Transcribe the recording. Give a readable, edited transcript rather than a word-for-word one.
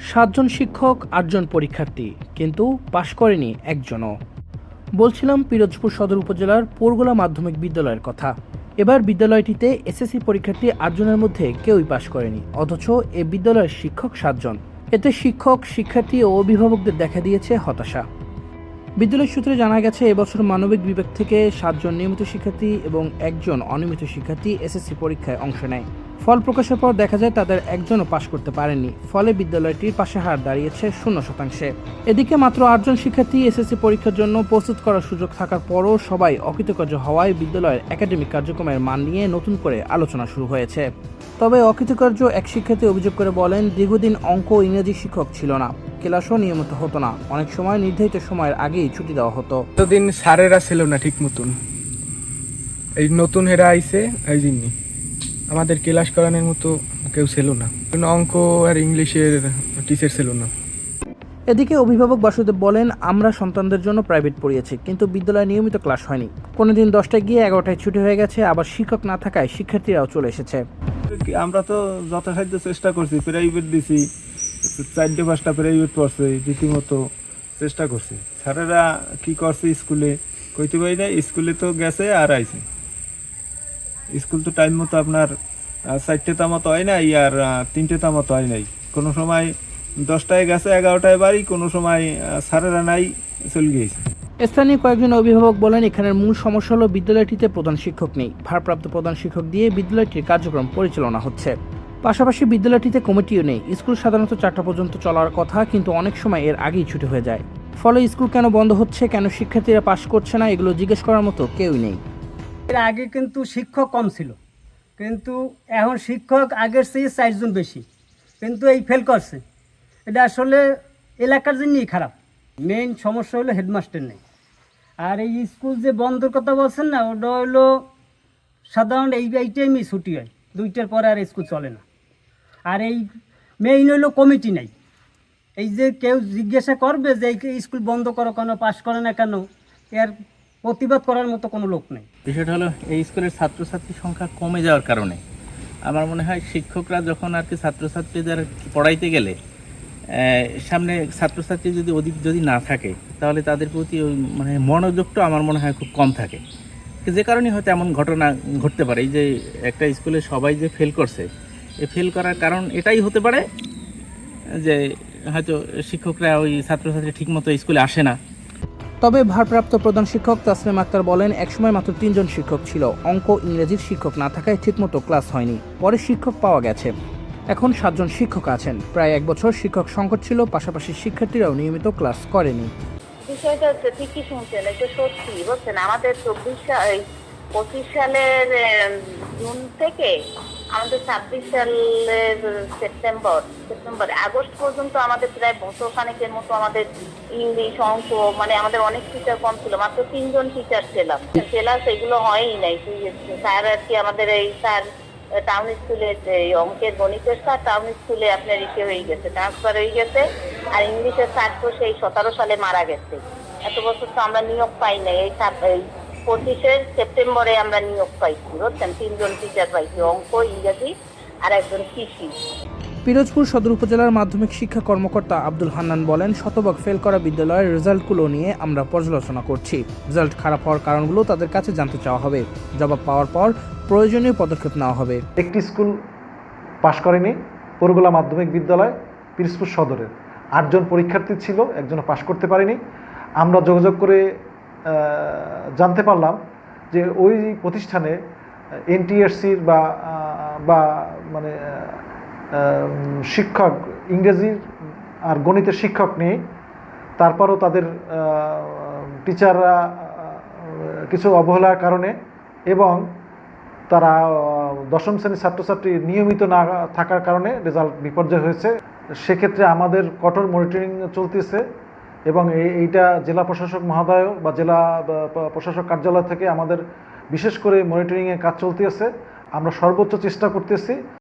7 জন শিক্ষক 8 জন পরীক্ষার্থী, কিন্তু পাশ করেনি একজনও। বলছিলাম পিরোজপুর সদর উপজেলার পোরগোলা মাধ্যমিক বিদ্যালয়ের কথা। এবার বিদ্যালয়টিতে এসএসসি পরীক্ষার্থী 8 জনের মধ্যে কেউই পাশ করেনি, অথচ এ বিদ্যালয়ের শিক্ষক 7 জন। এতে শিক্ষক, শিক্ষার্থী ও অভিভাবকদের দেখা দিয়েছে হতাশা। বিদ্যালয় সূত্রে জানা গেছে, এবছর মানবিক বিভাগ থেকে 7 জন নিয়মিত শিক্ষার্থী এবং 1 জন অনিয়মিত শিক্ষার্থী এসএসসি পরীক্ষায় অংশ নেয়। ফল প্রকাশের পর দেখা যায় তাদের একজনও পাশ করতে পারেননি। ফলে বিদ্যালয়টির পাশে হার দাঁড়িয়েছে 0%। এদিকে মাত্র 8 জন শিক্ষার্থী এসএসসি পরীক্ষার জন্য প্রস্তুত করার সুযোগ থাকার পরও সবাই অকৃতকার্য হওয়ায় বিদ্যালয়ের একাডেমিক কার্যক্রমের মান নিয়ে নতুন করে আলোচনা শুরু হয়েছে। তবে অকৃতকার্য এক শিক্ষার্থী অভিযোগ করে বলেন, দীর্ঘদিন অঙ্ক ও ইংরেজি শিক্ষক ছিল না, ক্লাসও নিয়মিত হতো না, অনেক সময় নির্ধারিত সময়ের আগেই ছুটি দেওয়া হতো। এতদিন স্যারেরা ছিল না ঠিক মতন, এই নতুন হেরা আইছে, এই জন্য আমাদের ক্লাস করানোর মতো কেউ ছিল না। অঙ্ক আর ইংলিশের টিচার ছিল না। এদিকে অভিভাবক বাসুদেব বলেন, আমরা সন্তানদের জন্য প্রাইভেট পড়িয়েছি, কিন্তু বিদ্যালয়ে নিয়মিত ক্লাস হয়নি। কোনোদিন 10টায় গিয়ে 11টায় ছুটি হয়ে গেছে, আবার শিক্ষক না থাকায় শিক্ষার্থীরাও চলে এসেছে। আমরা তো যথাসাধ্য চেষ্টা করছি, প্রাইভেট দিছি, 4-5টা প্রাইভেট পড়ছে, রীতিমতো চেষ্টা করছি। স্যারেরা কি করছে, স্কুলে কইতে পারি না, স্কুলে তো গেছে আর আইছে। স্কুল তো টাইম মতো আপনার 4টে তামত হয় নাই আর 3টে তামত হয় নাই। কোনো সময় 10টায় গেছে, 11টায় বাড়ি, কোনো সময় স্যারেরা নাই, চলে গিয়েছে। স্থানীয় কয়েকজন অভিভাবক বলেন, এখানের মূল সমস্যা হলো বিদ্যালয়টিতে প্রধান শিক্ষক নেই। ভারপ্রাপ্ত প্রধান শিক্ষক দিয়ে বিদ্যালয়টির কার্যক্রম পরিচালনা হচ্ছে। পাশাপাশি বিদ্যালয়টিতে কমিটিও নেই। স্কুল সাধারণত 4টা পর্যন্ত চলার কথা, কিন্তু অনেক সময় এর আগেই ছুটি হয়ে যায়। ফলে স্কুল কেন বন্ধ হচ্ছে, কেন শিক্ষার্থীরা পাশ করছে না, এগুলো জিজ্ঞেস করার মতো কেউই নেই। এর আগে কিন্তু শিক্ষক কম ছিল, কিন্তু এখন শিক্ষক আগের চেয়ে 4 জন বেশি, কিন্তু এই ফেল করছে। এটা আসলে এলাকার জন্যই খারাপ। মেইন সমস্যা হলো হেডমাস্টার নেই। আর এই স্কুল যে বন্ধের কথা বলছেন না, ওটা হলো সাধারণত এই টাইমই ছুটি হয়, 2টার পরে আর স্কুল চলে না। আর এই মেইন হলো কমিটি নাই। এই যে কেউ জিজ্ঞাসা করবে যে এই স্কুল বন্ধ করো কেন, পাস করে না কেন, এর প্রতিবাদ করার মতো কোনো লোক নেই। বিষয়টা হলো, এই স্কুলের ছাত্রছাত্রীর সংখ্যা কমে যাওয়ার কারণে আমার মনে হয় শিক্ষকরা যখন আর কি ছাত্রছাত্রীদের পড়াইতে গেলে সামনে ছাত্রছাত্রী যদি যদি না থাকে, তাহলে তাদের প্রতি ওই মানে মনোযোগটা আমার মনে হয় খুব কম থাকে। যে কারণে হয়তো এমন ঘটনা ঘটতে পারে। এই যে একটা স্কুলে সবাই যে ফেল করছে, এই ফেল করার কারণ এটাই হতে পারে যে হয়তো শিক্ষকরা ওই ছাত্রছাত্রী ঠিকমতো স্কুলে আসে না। তবে ভারপ্রাপ্ত প্রধান শিক্ষক তাসলিম আক্তার বলেন, একসময় মাত্র 3 জন শিক্ষক ছিল। অঙ্ক ইংরেজির শিক্ষক না থাকায় ঠিকমতো ক্লাস হয়নি, পরে শিক্ষক পাওয়া গেছে। এখন 7 জন শিক্ষক আছেন। প্রায় 1 বছর শিক্ষক সংকট ছিল, পাশাপাশি শিক্ষার্থীরাও নিয়মিত ক্লাস করেনি। বিষয়টা হচ্ছে, ঠিকই শুনছেন, এটা সত্যি বলছেন। আমাদের 25 সালের জুন থেকে আমাদের 26 সালের আগস্ট পর্যন্ত আমাদের প্রায় বছর খানেকের মতো আমাদের ইংলিশ, অঙ্ক, মানে আমাদের অনেক টিচার কম ছিল। মাত্র 3 জন টিচার ছিলাম। ক্লাস এগুলো হয়ই নাই। স্যার আর কি আমাদের এই স্যার টাউন স্কুলে, অঙ্কের গণিতের স্যার টাউন স্কুলে আপনার ইসে হয়ে গেছে, ট্রান্সফার হয়ে গেছে। আর ইংলিশের স্যার তো সেই 17 সালে মারা গেছে। এত বছর তো আমরা নিয়োগ পাই নাই। এই 25 সেপ্টেম্বরে আমরা নিয়োগ পাইছি, বুঝছেন। 3 জন টিচার পাইছি, অঙ্ক, ইংরেজি আর একজন কৃষি। পিরোজপুর সদর উপজেলার মাধ্যমিক শিক্ষা কর্মকর্তা আব্দুল হান্নান বলেন, শতভাগ ফেল করা বিদ্যালয়ের রেজাল্টগুলো নিয়ে আমরা পর্যালোচনা করছি। রেজাল্ট খারাপ হওয়ার কারণগুলো তাদের কাছে জানতে চাওয়া হবে। জবাব পাওয়ার পর প্রয়োজনীয় পদক্ষেপ নেওয়া হবে। একটি স্কুল পাশ করেনি, পোরগোলা মাধ্যমিক বিদ্যালয় পিরোজপুর সদরের 8 জন পরীক্ষার্থী ছিল, একজনও পাশ করতে পারেনি। আমরা যোগাযোগ করে জানতে পারলাম যে ওই প্রতিষ্ঠানে এনটিএসসির বা মানে শিক্ষক, ইংরেজির আর গণিতের শিক্ষক নেই। তারপরও তাদের টিচাররা কিছু অবহেলার কারণে এবং তারা 10ম শ্রেণীর ছাত্রছাত্রী নিয়মিত না থাকার কারণে রেজাল্ট বিপর্যয় হয়েছে। সেক্ষেত্রে আমাদের কঠোর মনিটরিং চলতেছে এবং এইটা জেলা প্রশাসক মহোদয় বা জেলা প্রশাসক কার্যালয় থেকে আমাদের বিশেষ করে মনিটরিংয়ের কাজ চলতেছে। আমরা সর্বোচ্চ চেষ্টা করতেছি